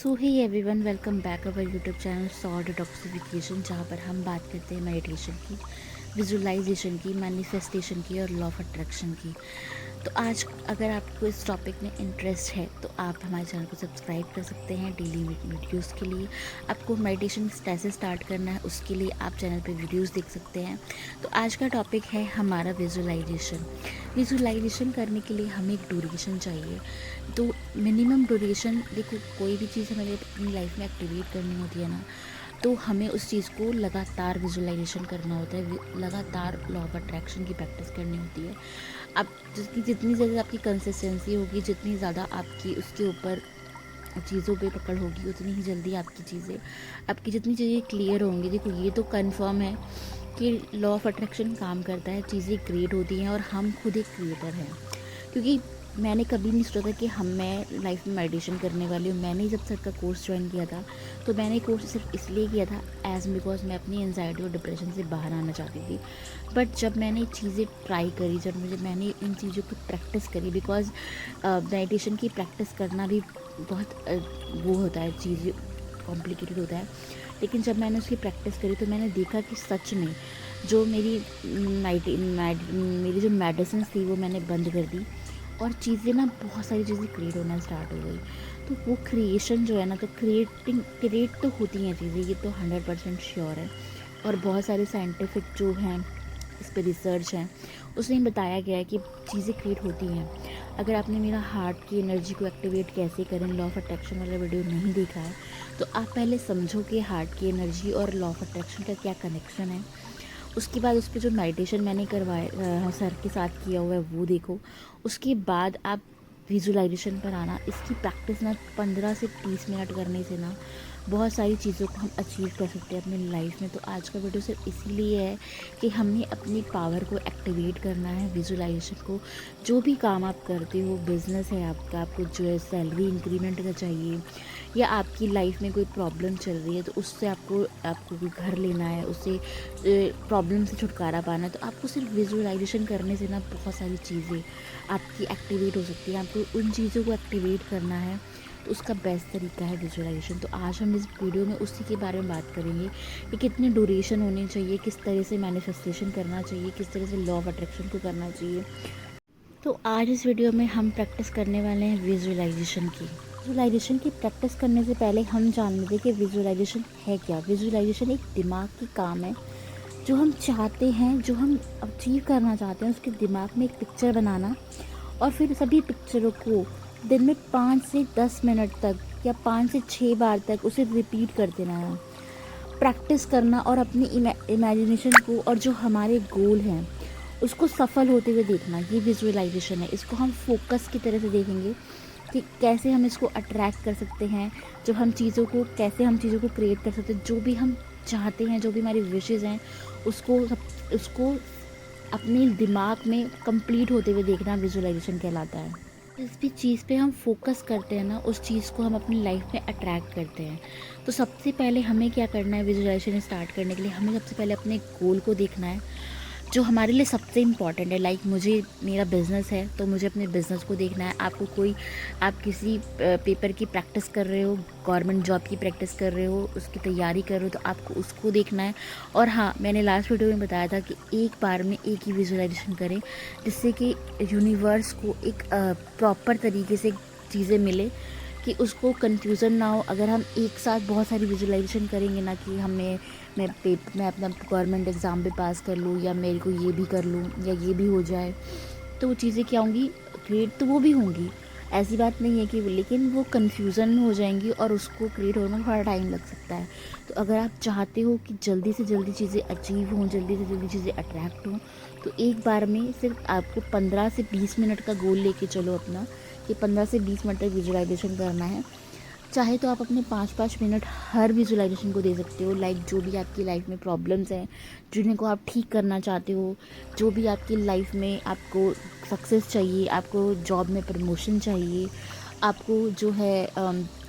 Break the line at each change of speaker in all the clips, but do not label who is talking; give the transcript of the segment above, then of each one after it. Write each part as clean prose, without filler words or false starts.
So he everyone, welcome back our YouTube channel saw detoxification, जहाँ पर हम बात करते हैं मेडिटेशन की, विजुअलाइजेशन की, मैनिफेस्टेशन की और लॉ ऑफ अट्रैक्शन की। तो आज अगर आपको इस टॉपिक में इंटरेस्ट है तो आप हमारे चैनल को सब्सक्राइब कर सकते हैं डेली वीडियोस के लिए। आपको मेडिटेशन कैसे स्टार्ट करना है उसके लिए आप चैनल पे वीडियोस देख सकते हैं। तो आज का टॉपिक है हमारा विजुअलाइजेशन। विजुअलाइजेशन करने के लिए हमें एक ड्यूरेशन चाहिए। तो मिनिमम ड्यूरेशन, देखो कोई भी चीज़ हमें अपनी लाइफ में एक्टिवेट करनी होती है ना, तो हमें उस चीज़ को लगातार विजुअलाइजेशन करना होता है, लगातार लॉ ऑफ अट्रैक्शन की प्रैक्टिस करनी होती है। आप जितनी ज़्यादा आपकी कंसिस्टेंसी होगी, जितनी ज़्यादा आपकी उसके ऊपर चीज़ों पे पकड़ होगी, उतनी ही जल्दी आपकी जितनी चीज़ें क्लियर होंगी। देखो ये तो कंफर्म है कि लॉ ऑफ अट्रैक्शन काम करता है, चीज़ें क्रिएट होती हैं और हम खुद एक क्रिएटर हैं। क्योंकि मैंने कभी नहीं सोचा था कि मैं लाइफ में मेडिटेशन करने वाली हूँ। मैंने जब सर का कोर्स ज्वाइन किया था तो मैंने कोर्स सिर्फ इसलिए किया था बिकॉज मैं अपनी एंजाइटी और डिप्रेशन से बाहर आना चाहती थी। बट जब मैंने चीज़ें ट्राई करी, मैंने इन चीज़ों की प्रैक्टिस करी, बिकॉज मेडिटेशन की प्रैक्टिस करना भी बहुत वो होता है, चीज़ें कॉम्प्लिकेटेड होता है। लेकिन जब मैंने उसकी प्रैक्टिस करी तो मैंने देखा कि सच में जो मेरी जो मेडिसिन थी वो मैंने बंद कर दी और चीज़ें ना, बहुत सारी चीज़ें क्रिएट होना स्टार्ट हो गई। तो वो क्रिएशन जो है ना, तो क्रिएट तो होती हैं चीज़ें, ये तो 100% श्योर है। और बहुत सारे साइंटिफिक जो हैं, इस पर रिसर्च है, उसमें बताया गया है कि चीज़ें क्रिएट होती हैं। अगर आपने मेरा हार्ट की एनर्जी को एक्टिवेट कैसे करें लॉ ऑफ अट्रैक्शन वाला वीडियो नहीं देखा है तो आप पहले समझो कि हार्ट की एनर्जी और लॉ ऑफ अट्रैक्शन का क्या कनेक्शन है। उसके बाद उस पर जो मेडिटेशन मैंने करवाया सर के साथ किया हुआ है वो देखो। उसके बाद आप विजुअलाइजेशन पर आना। इसकी प्रैक्टिस ना 15 से 30 मिनट करने से ना बहुत सारी चीज़ों को हम अचीव कर सकते हैं अपनी लाइफ में। तो आज का वीडियो सिर्फ इसीलिए है कि हमने अपनी पावर को एक्टिवेट करना है, विजुअलाइजेशन को। जो भी काम आप करते हो, बिजनेस है आपका, आपको जो है सैलरी इंक्रीमेंट का चाहिए, या आपकी लाइफ में कोई प्रॉब्लम चल रही है तो उससे आपको कोई घर लेना है, उससे प्रॉब्लम से छुटकारा पाना है, तो आपको सिर्फ विजुअलाइजेशन करने से ना बहुत सारी चीज़ें आपकी एक्टिवेट हो सकती हैं। आपको उन चीज़ों को एक्टिवेट करना है तो उसका बेस्ट तरीका है विजुअलाइजेशन। तो आज हम इस वीडियो में उसी के बारे में बात करेंगे कि कितनी ड्यूरेशन होनी चाहिए, किस तरह से मैनिफेस्टेशन करना चाहिए, किस तरह से लॉ ऑफ अट्रैक्शन को करना चाहिए। तो आज इस वीडियो में हम प्रैक्टिस करने वाले हैं विजुअलाइजेशन की। विजुअलाइजेशन की प्रैक्टिस करने से पहले हम जान लेते कि विजुअलाइजेशन है क्या। विजुअलाइजेशन एक दिमाग की काम है। जो हम चाहते हैं, जो हम अचीव करना चाहते हैं, उसके दिमाग में एक पिक्चर बनाना और फिर सभी पिक्चरों को दिन में 5 से 10 मिनट तक या 5 से 6 बार तक उसे रिपीट कर देना है, प्रैक्टिस करना और अपनी इमेजिनेशन को और जो हमारे गोल हैं उसको सफल होते हुए देखना। ये विजुअलाइजेशन है। इसको हम फोकस की तरह से देखेंगे कि कैसे हम इसको अट्रैक्ट कर सकते हैं, जब हम चीज़ों को कैसे हम चीज़ों को क्रिएट कर सकते हैं, जो भी हम चाहते हैं, जो भी हमारी विशेज़ हैं, उसको अपने दिमाग में कंप्लीट होते हुए देखना विजुअलाइजेशन कहलाता है। जिस भी चीज़ पे हम फोकस करते हैं ना, उस चीज़ को हम अपनी लाइफ में अट्रैक्ट करते हैं। तो सबसे पहले हमें क्या करना है, विजुअलाइजेशन स्टार्ट करने के लिए हमें सबसे पहले अपने गोल को देखना है जो हमारे लिए सबसे इम्पॉर्टेंट है। लाइक मेरा बिज़नेस है तो मुझे अपने बिज़नेस को देखना है। आप किसी पेपर की प्रैक्टिस कर रहे हो, गवर्नमेंट जॉब की प्रैक्टिस कर रहे हो, उसकी तैयारी कर रहे हो, तो आपको उसको देखना है। और हाँ, मैंने लास्ट वीडियो में बताया था कि एक बार में एक ही विजुअलाइजेशन करें, जिससे कि यूनिवर्स को एक प्रॉपर तरीके से चीज़ें मिले, कि उसको कंफ्यूजन ना हो। अगर हम एक साथ बहुत सारी विजुअलाइजेशन करेंगे ना कि मैं अपना गवर्नमेंट एग्ज़ाम भी पास कर लूँ, या मेरे को ये भी कर लूँ, या ये भी हो जाए, तो वो चीज़ें क्या होंगी, क्रिएट तो वो भी होंगी, ऐसी बात नहीं है कि लेकिन वो कंफ्यूजन में हो जाएंगी और उसको क्रिएट होने में थोड़ा टाइम लग सकता है। तो अगर आप चाहते हो कि जल्दी से जल्दी चीज़ें अचीव हों, जल्दी से जल्दी चीज़ें अट्रैक्ट हों, तो एक बार में सिर्फ आपको 15 से 20 मिनट का गोल लेके चलो अपना, कि 15 से 20 मिनट तक विजुअलाइजेशन करना है। चाहे तो आप अपने 5-5 मिनट हर विजुअलाइजेशन को दे सकते हो। लाइक जो भी आपकी लाइफ में प्रॉब्लम्स हैं, जिन्हें को आप ठीक करना चाहते हो, जो भी आपकी लाइफ में आपको सक्सेस चाहिए, आपको जॉब में प्रमोशन चाहिए, आपको जो है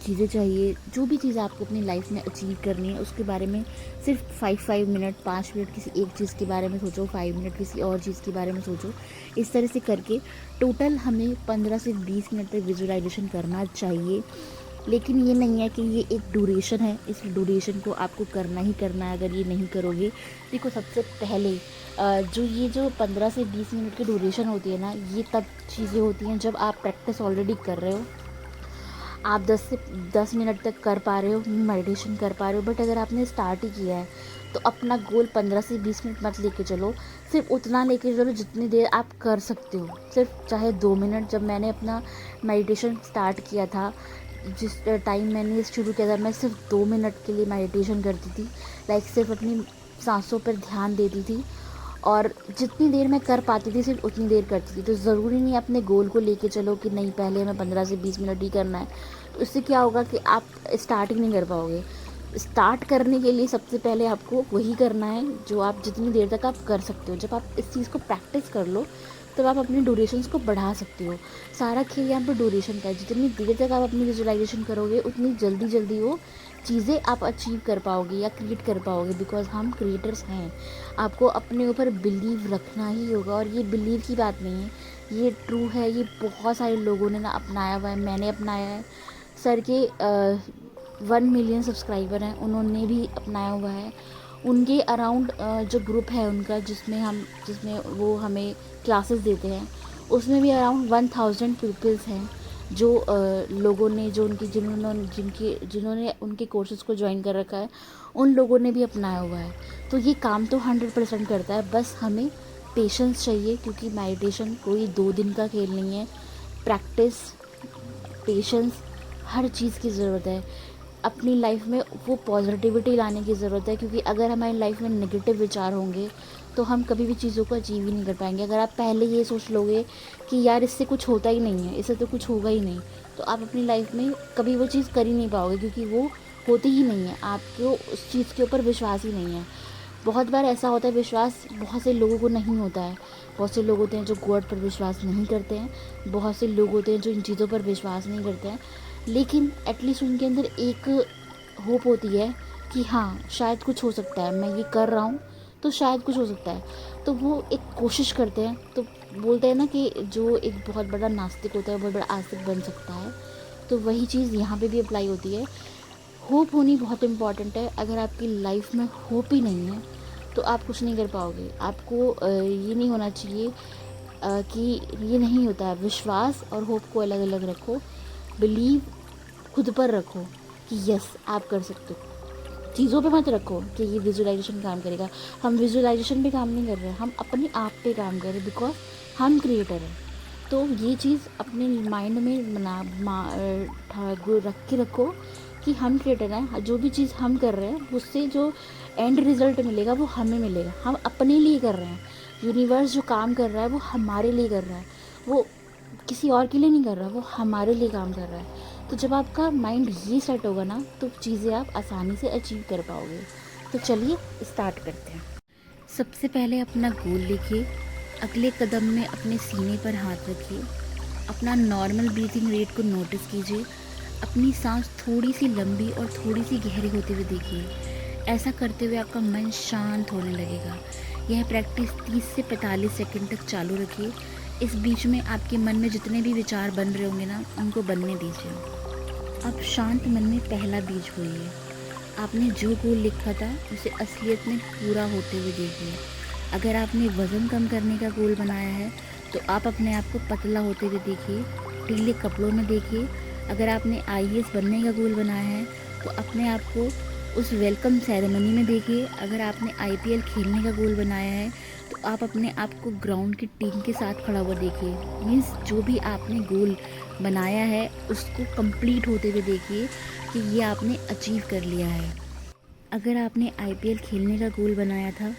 चीज़ें चाहिए, जो भी चीज़ आपको अपनी लाइफ में अचीव करनी है, उसके बारे में सिर्फ 5 मिनट, 5 मिनट किसी एक चीज़ के बारे में सोचो, 5 मिनट किसी और चीज़ के बारे में सोचो। इस तरह से करके टोटल हमें 15 से 20 मिनट तक विजुअलाइजेशन करना चाहिए। लेकिन ये नहीं है कि ये एक ड्यूरेशन है, इस ड्यूरेशन को आपको करना ही करना है। अगर ये नहीं करोगे, देखो सबसे पहले जो 15 से 20 मिनट की ड्यूरेशन होती है ना, ये तब चीज़ें होती हैं जब आप प्रैक्टिस ऑलरेडी कर रहे हो, आप 10 मिनट तक कर पा रहे हो, मेडिटेशन कर पा रहे हो। बट अगर आपने स्टार्ट ही किया है तो अपना गोल 15 से 20 मिनट मत लेके चलो, सिर्फ उतना लेके चलो जितनी देर आप कर सकते हो, सिर्फ चाहे 2 मिनट। जब मैंने अपना मेडिटेशन स्टार्ट किया था, जिस टाइम मैंने शुरू किया था, मैं सिर्फ 2 मिनट के लिए मेडिटेशन करती थी, लाइक सिर्फ अपनी सांसों पर ध्यान देती थी, और जितनी देर मैं कर पाती थी सिर्फ उतनी देर करती थी। तो ज़रूरी नहीं अपने गोल को लेके चलो कि नहीं पहले हमें 15 से 20 मिनट ही करना है। तो इससे क्या होगा कि आप स्टार्ट ही नहीं कर पाओगे। स्टार्ट करने के लिए सबसे पहले आपको वही करना है जो आप जितनी देर तक आप कर सकते हो। जब आप इस चीज़ को प्रैक्टिस कर लो तब आप अपनी ड्यूरेशंस को बढ़ा सकते हो। सारा खेल यहाँ पर ड्यूरेशन का है। जितनी देर तक आप अपनी विजुअलाइजेशन करोगे उतनी जल्दी जल्दी वो चीज़ें आप अचीव कर पाओगे या क्रिएट कर पाओगे, बिकॉज हम क्रिएटर्स हैं। आपको अपने ऊपर बिलीव रखना ही होगा, और ये बिलीव की बात नहीं है, ये ट्रू है। ये बहुत सारे लोगों ने ना अपनाया हुआ है, मैंने अपनाया है। सर के 1 मिलियन सब्सक्राइबर हैं, उन्होंने भी अपनाया हुआ है। उनके अराउंड जो ग्रुप है उनका, जिसमें वो हमें क्लासेस देते हैं, उसमें भी अराउंड 1000 पीपल्स हैं जो लोगों ने जिन्होंने उनके कोर्सेज को ज्वाइन कर रखा है, उन लोगों ने भी अपनाया हुआ है। तो ये काम तो 100% करता है, बस हमें पेशेंस चाहिए, क्योंकि मेडिटेशन कोई 2 दिन का खेल नहीं है। प्रैक्टिस, पेशेंस, हर चीज़ की ज़रूरत है। अपनी लाइफ में वो पॉजिटिविटी लाने की ज़रूरत है, क्योंकि अगर हमारी लाइफ में नेगेटिव विचार होंगे तो हम कभी भी चीज़ों को अचीव ही नहीं कर पाएंगे। अगर आप पहले ये सोच लोगे कि यार इससे कुछ होता ही नहीं है, इससे तो कुछ होगा ही नहीं, तो आप अपनी लाइफ में कभी वो चीज़ कर ही नहीं पाओगे, क्योंकि वो होती ही नहीं है। आपको उस चीज़ के ऊपर विश्वास ही नहीं है। बहुत बार ऐसा होता है, विश्वास बहुत से लोगों को नहीं होता है। बहुत से लोग होते हैं जो गॉड पर विश्वास नहीं करते हैं, बहुत से लोग होते हैं जो इन चीज़ों पर विश्वास नहीं करते हैं, लेकिन एटलीस्ट उनके अंदर एक होप होती है कि हाँ शायद कुछ हो सकता है, मैं ये कर रहा हूँ तो शायद कुछ हो सकता है। तो वो एक कोशिश करते हैं। तो बोलते हैं ना कि जो एक बहुत बड़ा नास्तिक होता है बहुत बड़ा आस्तिक बन सकता है। तो वही चीज़ यहाँ पे भी अप्लाई होती है। होप होनी बहुत इम्पॉर्टेंट है। अगर आपकी लाइफ में होप ही नहीं है तो आप कुछ नहीं कर पाओगे। आपको ये नहीं होना चाहिए कि ये नहीं होता है। विश्वास और होप को अलग अलग रखो। बिलीव खुद पर रखो कि यस आप कर सकते हो। चीज़ों पे मत रखो कि ये विजुअलाइजेशन काम करेगा। हम विजुअलाइजेशन पे काम नहीं कर रहे हैं, हम अपने आप पे काम कर रहे हैं, बिकॉज हम क्रिएटर हैं। तो ये चीज़ अपने माइंड में रख के रखो कि हम क्रिएटर हैं। जो भी चीज़ हम कर रहे हैं उससे जो एंड रिजल्ट मिलेगा वो हमें मिलेगा। हम अपने लिए कर रहे हैं। यूनिवर्स जो काम कर रहा है वो हमारे लिए कर रहा है, वो किसी और के लिए नहीं कर रहा, वो हमारे लिए काम कर रहा है। तो जब आपका माइंड ये सेट होगा ना तो चीज़ें आप आसानी से अचीव कर पाओगे। तो चलिए स्टार्ट करते हैं। सबसे पहले अपना गोल लिखिए। अगले कदम में अपने सीने पर हाथ रखिए। अपना नॉर्मल ब्रीथिंग रेट को नोटिस कीजिए। अपनी सांस थोड़ी सी लंबी और थोड़ी सी गहरी होते हुए देखिए। ऐसा करते हुए आपका मन शांत होने लगेगा। यह प्रैक्टिस 30 से 45 सेकंड तक चालू रखिए। इस बीच में आपके मन में जितने भी विचार बन रहे होंगे ना, उनको बनने दीजिए। अब शांत मन में पहला बीज बोइए। आपने जो गोल लिखा था उसे असलियत में पूरा होते हुए देखिए। अगर आपने वज़न कम करने का गोल बनाया है तो आप अपने आप को पतला होते हुए देखिए, ढीले कपड़ों में देखिए। अगर आपने IAS बनने का गोल बनाया है तो अपने आप को उस वेलकम सेरेमनी में देखिए। अगर आपने IPL खेलने का गोल बनाया है तो आप अपने आप को ग्राउंड की टीम के साथ खड़ा हुआ देखिए। मीन्स जो भी आपने गोल बनाया है उसको कंप्लीट होते हुए देखिए कि ये आपने अचीव कर लिया है। अगर आपने IPL खेलने का गोल बनाया था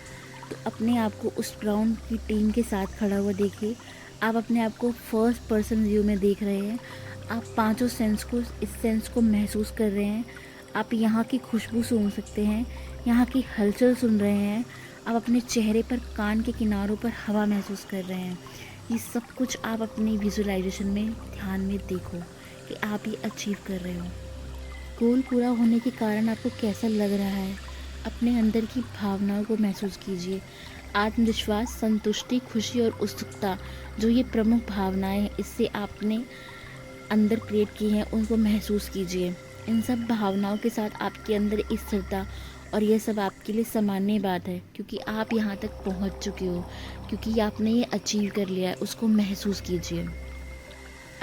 तो अपने आप को उस ग्राउंड की टीम के साथ खड़ा हुआ देखिए। आप अपने आप को फर्स्ट पर्सन व्यू में देख रहे हैं। आप पांचों सेंस को महसूस कर रहे हैं। आप यहाँ की खुशबू सूंघ सकते हैं, यहाँ की हलचल सुन रहे हैं। आप अपने चेहरे पर कान के किनारों पर हवा महसूस कर रहे हैं। ये सब कुछ आप अपनी विजुअलाइजेशन में ध्यान में देखो कि आप ये अचीव कर रहे हो। गोल पूरा होने के कारण आपको कैसा लग रहा है, अपने अंदर की भावनाओं को महसूस कीजिए। आत्मविश्वास, संतुष्टि, खुशी और उत्सुकता, जो ये प्रमुख भावनाएं हैं, इससे आपने अंदर क्रिएट की हैं उनको महसूस कीजिए। इन सब भावनाओं के साथ आपके अंदर स्थिरता, और यह सब आपके लिए सामान्य बात है क्योंकि आप यहाँ तक पहुँच चुके हो, क्योंकि आपने ये अचीव कर लिया है। उसको महसूस कीजिए।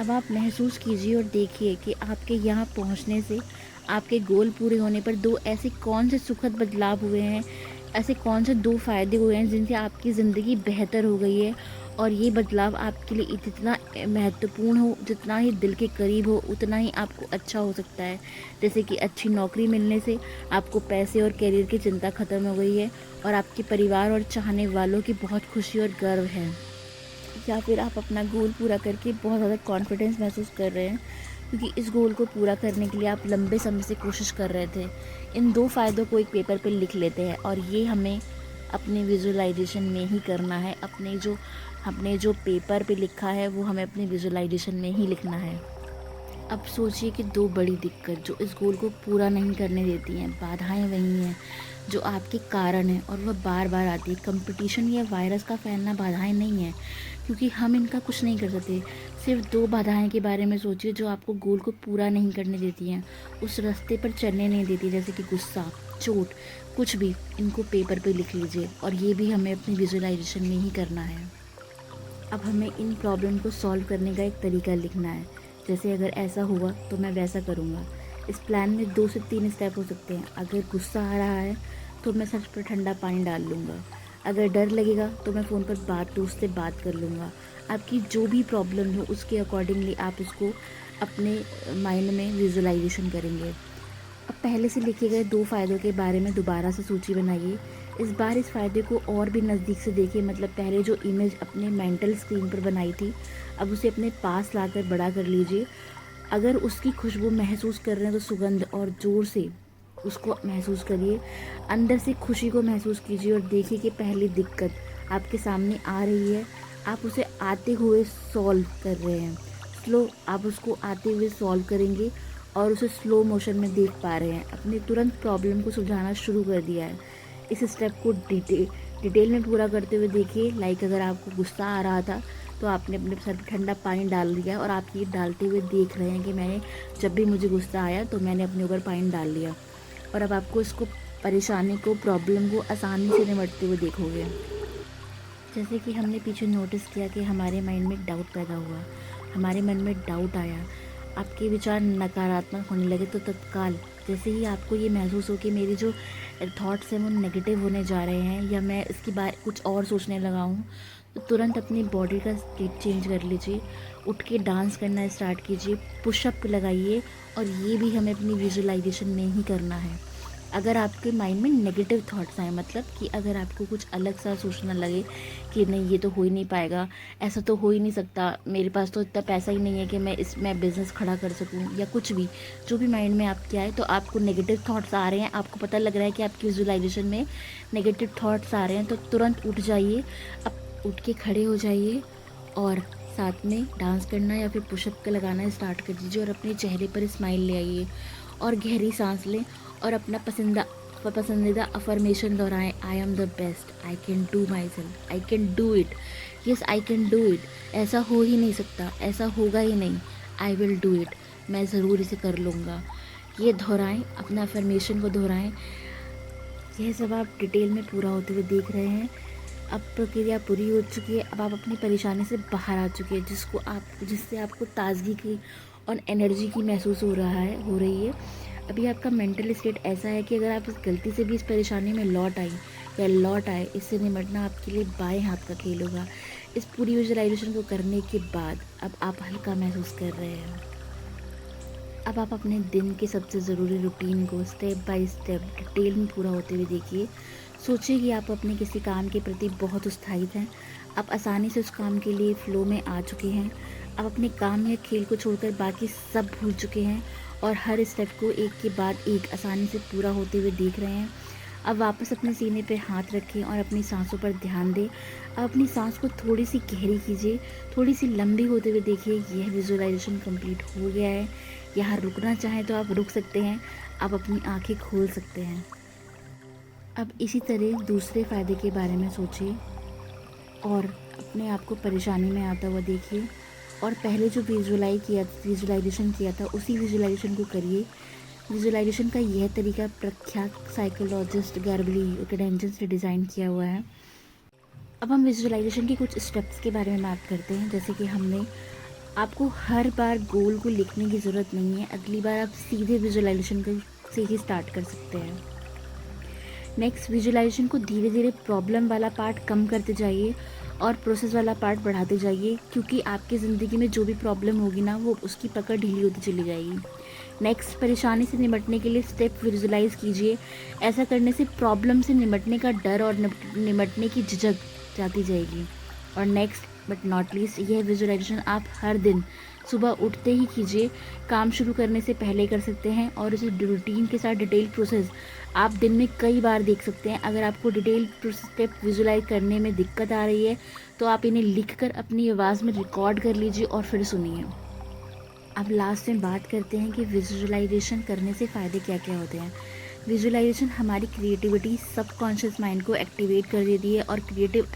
अब आप महसूस कीजिए और देखिए कि आपके यहाँ पहुँचने से, आपके गोल पूरे होने पर दो ऐसे कौन से सुखद बदलाव हुए हैं, ऐसे कौन से दो फ़ायदे हुए हैं जिनसे आपकी ज़िंदगी बेहतर हो गई है। और ये बदलाव आपके लिए जितना महत्वपूर्ण हो, जितना ही दिल के करीब हो, उतना ही आपको अच्छा हो सकता है। जैसे कि अच्छी नौकरी मिलने से आपको पैसे और करियर की चिंता ख़त्म हो गई है, और आपके परिवार और चाहने वालों की बहुत खुशी और गर्व है। या फिर आप अपना गोल पूरा करके बहुत ज़्यादा कॉन्फिडेंस महसूस कर रहे हैं, क्योंकि इस गोल को पूरा करने के लिए आप लंबे समय से कोशिश कर रहे थे। इन दो फ़ायदों को एक पेपर पे लिख लेते हैं, और ये हमें अपने विजुअलाइजेशन में ही करना है। अपने जो पेपर पे लिखा है वो हमें अपने विजुअलाइजेशन में ही लिखना है। अब सोचिए कि दो बड़ी दिक्कत जो इस गोल को पूरा नहीं करने देती हैं, बाधाएं वही हैं जो आपके कारण हैं, और वह बार बार आती है। कंपटीशन या वायरस का फैलना बाधाएं नहीं है, क्योंकि हम इनका कुछ नहीं कर सकते। सिर्फ दो बाधाएं के बारे में सोचिए जो आपको गोल को पूरा नहीं करने देती हैं, उस रास्ते पर चलने नहीं देती, जैसे कि गुस्सा, चोट, कुछ भी। इनको पेपर पे लिख लीजिए, और ये भी हमें अपनी विजुअलाइजेशन में ही करना है। अब हमें इन प्रॉब्लम को सॉल्व करने का एक तरीका लिखना है। जैसे अगर ऐसा हुआ तो मैं वैसा करूँगा। इस प्लान में 2 से 3 स्टेप हो सकते हैं। अगर गुस्सा आ रहा है तो मैं सर पर ठंडा पानी डाल लूँगा। अगर डर लगेगा तो मैं फ़ोन पर दोस्त से बात कर लूँगा। आपकी जो भी प्रॉब्लम हो उसके अकॉर्डिंगली आप उसको अपने माइंड में विजुअलाइजेशन करेंगे। अब पहले से लिखे गए दो फ़ायदों के बारे में दोबारा से सूची बनाइए। इस बार इस फ़ायदे को और भी नज़दीक से देखिए। मतलब पहले जो इमेज अपने मेंटल स्क्रीन पर बनाई थी, अब उसे अपने पास लाकर बड़ा कर लीजिए। अगर उसकी खुशबू महसूस कर रहे हैं तो सुगंध और ज़ोर से उसको महसूस करिए। अंदर से खुशी को महसूस कीजिए और देखिए कि पहली दिक्कत आपके सामने आ रही है, आप उसे आते हुए सॉल्व कर रहे हैं। आप उसको आते हुए सॉल्व करेंगे और उसे स्लो मोशन में देख पा रहे हैं। अपने तुरंत प्रॉब्लम को सुलझाना शुरू कर दिया है। इस स्टेप को डिटेल में पूरा करते हुए देखिए। लाइक अगर आपको गुस्सा आ रहा था तो आपने अपने सर पर ठंडा पानी डाल दिया, और आप ये डालते हुए देख रहे हैं कि मैंने जब भी मुझे गुस्सा आया तो मैंने अपने ऊपर पानी डाल लिया। और अब आपको इसको परेशानी को, प्रॉब्लम को आसानी से निपटते हुए देखोगे। जैसे कि हमने पीछे नोटिस किया कि हमारे माइंड में डाउट पैदा हुआ, हमारे मन में डाउट आया, आपके विचार नकारात्मक होने लगे, तो तत्काल जैसे ही आपको ये महसूस हो कि मेरी जो थॉट्स हैं वो नेगेटिव होने जा रहे हैं, या मैं इसकी बात कुछ और सोचने लगा हूँ, तो तुरंत अपनी बॉडी का स्टेट चेंज कर लीजिए। उठ के डांस करना स्टार्ट कीजिए, पुशअप लगाइए, और ये भी हमें अपनी विजुअलाइजेशन में ही करना है। अगर आपके माइंड में नेगेटिव थॉट्स आए, मतलब कि अगर आपको कुछ अलग सा सोचना लगे कि नहीं ये तो हो ही नहीं पाएगा, ऐसा तो हो ही नहीं सकता, मेरे पास तो इतना पैसा ही नहीं है कि मैं बिज़नेस खड़ा कर सकूं, या कुछ भी जो भी माइंड में आपके आए, तो आपको नेगेटिव थॉट्स आ रहे हैं, आपको पता लग रहा है कि आपकी विजुअलाइजेशन में नेगेटिव थॉट्स आ रहे हैं, तो तुरंत उठ जाइए। अब उठ के खड़े हो जाइए और साथ में डांस करना या फिर पुशअप का लगाना स्टार्ट कर दीजिए, और अपने चेहरे पर स्माइल ले आइए और गहरी सांस लें, और अपना पसंदीदा अफर्मेशन दोहराएं। I am the best, I can do my self, I can do it, yes I can do it. ऐसा हो ही नहीं सकता, ऐसा होगा ही नहीं, आई विल डू इट, मैं ज़रूर इसे कर लूँगा। ये दोहराएं, अपना अफर्मेशन को दोहराएं। यह सब आप डिटेल में पूरा होते हुए देख रहे हैं। अब प्रक्रिया पूरी हो चुकी है। अब आप अपनी परेशानी से बाहर आ चुके हैं, जिससे आपको ताजगी की और एनर्जी की महसूस हो रही है। अभी आपका मेंटल स्टेट ऐसा है कि अगर आप इस गलती से भी इस परेशानी में लौट आए, इससे निपटना आपके लिए बाएं हाथ का खेल होगा। इस पूरी विजुअलाइजेशन को करने के बाद अब आप हल्का महसूस कर रहे हैं। अब आप अपने दिन के सबसे ज़रूरी रूटीन को स्टेप बाय स्टेप डिटेल में पूरा होते हुए देखिए। सोचिए कि आप अपने किसी काम के प्रति बहुत उत्साहित हैं। आप आसानी से उस काम के लिए फ़्लो में आ चुके हैं। आप अपने काम या खेल को छोड़कर बाकी सब भूल चुके हैं, और हर स्टेप को एक के बाद एक आसानी से पूरा होते हुए देख रहे हैं। अब वापस अपने सीने पर हाथ रखें और अपनी सांसों पर ध्यान दें। अब अपनी सांस को थोड़ी सी गहरी कीजिए, थोड़ी सी लंबी होते हुए देखिए। यह विजुअलाइजेशन कंप्लीट हो गया है। यहाँ रुकना चाहें तो आप रुक सकते हैं, आप अपनी आंखें खोल सकते हैं। अब इसी तरह दूसरे फ़ायदे के बारे में सोचिए और अपने आप को परेशानी में आता हुआ देखिए। और पहले जो विजुलाइजेशन किया था उसी विजुलाइजेशन को करिए। विजुलाइजेशन का यह तरीका प्रख्यात साइकोलॉजिस्ट गैरबली कैडेंजन ने डिज़ाइन किया हुआ है। अब हम विजुलाइजेशन के कुछ स्टेप्स के बारे में बात करते हैं। जैसे कि हमने आपको हर बार गोल को लिखने की ज़रूरत नहीं है, अगली बार आप सीधे विजुलाइजेशन से ही स्टार्ट कर सकते हैं। नेक्स्ट, विजुलाइजेशन को धीरे धीरे प्रॉब्लम वाला पार्ट कम करते जाइए और प्रोसेस वाला पार्ट बढ़ाते जाइए, क्योंकि आपकी ज़िंदगी में जो भी प्रॉब्लम होगी ना वो उसकी पकड़ ढीली होती चली जाएगी। नेक्स्ट, परेशानी से निपटने के लिए स्टेप विजुलाइज कीजिए। ऐसा करने से प्रॉब्लम से निपटने का डर और निपटने की झिझक जाती जाएगी। और नेक्स्ट बट नॉट लीस्ट, यह विजुलाइजेशन आप हर दिन सुबह उठते ही कीजिए। काम शुरू करने से पहले कर सकते हैं और इसे रूटीन के साथ डिटेल प्रोसेस आप दिन में कई बार देख सकते हैं। अगर आपको डिटेल स्टेप विजुलाइज करने में दिक्कत आ रही है तो आप इन्हें लिखकर अपनी आवाज़ में रिकॉर्ड कर लीजिए और फिर सुनिए। अब लास्ट में बात करते हैं कि विजुलाइजेशन करने से फ़ायदे क्या क्या होते हैं। विजुलाइजेशन हमारी क्रिएटिविटी, सबकॉन्शियस माइंड को एक्टिवेट कर देती है और क्रिएटिव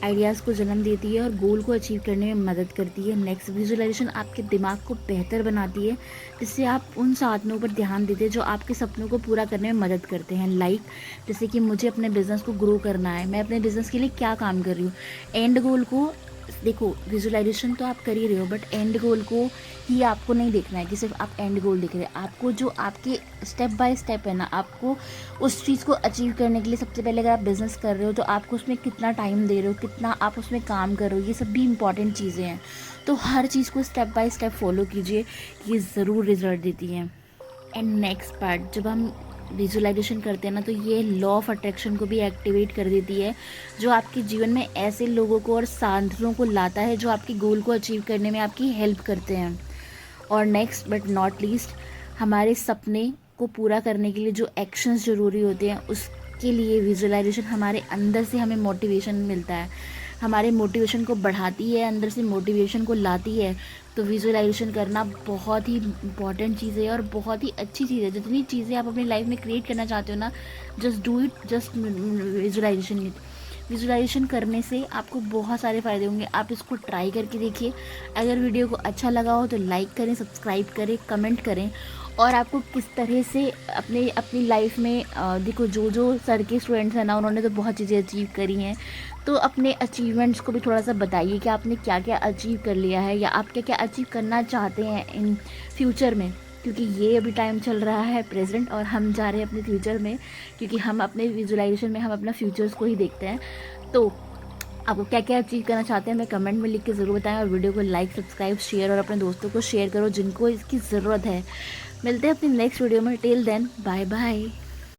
आइडियाज़ को जन्म देती है और गोल को अचीव करने में मदद करती है। नेक्स्ट, विजुलाइजेशन आपके दिमाग को बेहतर बनाती है, जिससे आप उन साधनों पर ध्यान देते हैं जो आपके सपनों को पूरा करने में मदद करते हैं। जैसे कि मुझे अपने बिज़नेस को ग्रो करना है, मैं अपने बिज़नेस के लिए क्या काम कर रही हूँ, एंड गोल को देखो। विजुलाइजेशन तो आप कर ही रहे हो, बट एंड गोल को ही आपको नहीं देखना है कि सिर्फ आप एंड गोल देख रहे हैं। आपको जो आपके स्टेप बाय स्टेप है ना, आपको उस चीज़ को अचीव करने के लिए सबसे पहले अगर आप बिज़नेस कर रहे हो तो आपको उसमें कितना टाइम दे रहे हो, कितना आप उसमें काम कर रहे हो, ये सब भी इंपॉर्टेंट चीज़ें हैं। तो हर चीज़ को स्टेप बाय स्टेप फॉलो कीजिए, ये ज़रूर रिजल्ट देती है। एंड नेक्स्ट पार्ट, जब हम विजुलाइजेशन करते हैं ना तो ये लॉ ऑफ अट्रैक्शन को भी एक्टिवेट कर देती है, जो आपके जीवन में ऐसे लोगों को और साधनों को लाता है जो आपके गोल को अचीव करने में आपकी हेल्प करते हैं। और नेक्स्ट बट नॉट लीस्ट, हमारे सपने को पूरा करने के लिए जो एक्शंस ज़रूरी होते हैं उसके लिए विजुलाइजेशन हमारे अंदर से हमें मोटिवेशन मिलता है, हमारे मोटिवेशन को बढ़ाती है, अंदर से मोटिवेशन को लाती है। तो विजुलाइजेशन करना बहुत ही इंपॉर्टेंट चीज़ है और बहुत ही अच्छी चीज़ है। जितनी चीज़ें आप अपनी लाइफ में क्रिएट करना चाहते हो ना, just do it, just visualization करने से आपको बहुत सारे फ़ायदे होंगे। आप इसको ट्राई करके देखिए। अगर वीडियो को अच्छा लगा हो तो लाइक करें, सब्सक्राइब करें, कमेंट करें। और आपको किस तरह से अपनी लाइफ में देखो, जो सर के स्टूडेंट्स हैं ना, उन्होंने तो बहुत चीज़ें अचीव करी हैं, तो अपने अचीवमेंट्स को भी थोड़ा सा बताइए कि आपने क्या क्या अचीव कर लिया है या आप क्या क्या अचीव करना चाहते हैं इन फ्यूचर में, क्योंकि ये अभी टाइम चल रहा है प्रेजेंट और हम जा रहे हैं अपने फ्यूचर में, क्योंकि हम अपने विजुलाइजेशन में हम अपना फ्यूचर्स को ही देखते हैं। तो आपको क्या क्या अचीव करना चाहते हैं हमें कमेंट में लिख के ज़रूर बताएं, और वीडियो को लाइक, सब्सक्राइब, शेयर और अपने दोस्तों को शेयर करो जिनको इसकी ज़रूरत है। मिलते हैं अपनी नेक्स्ट वीडियो में। Till then, bye bye.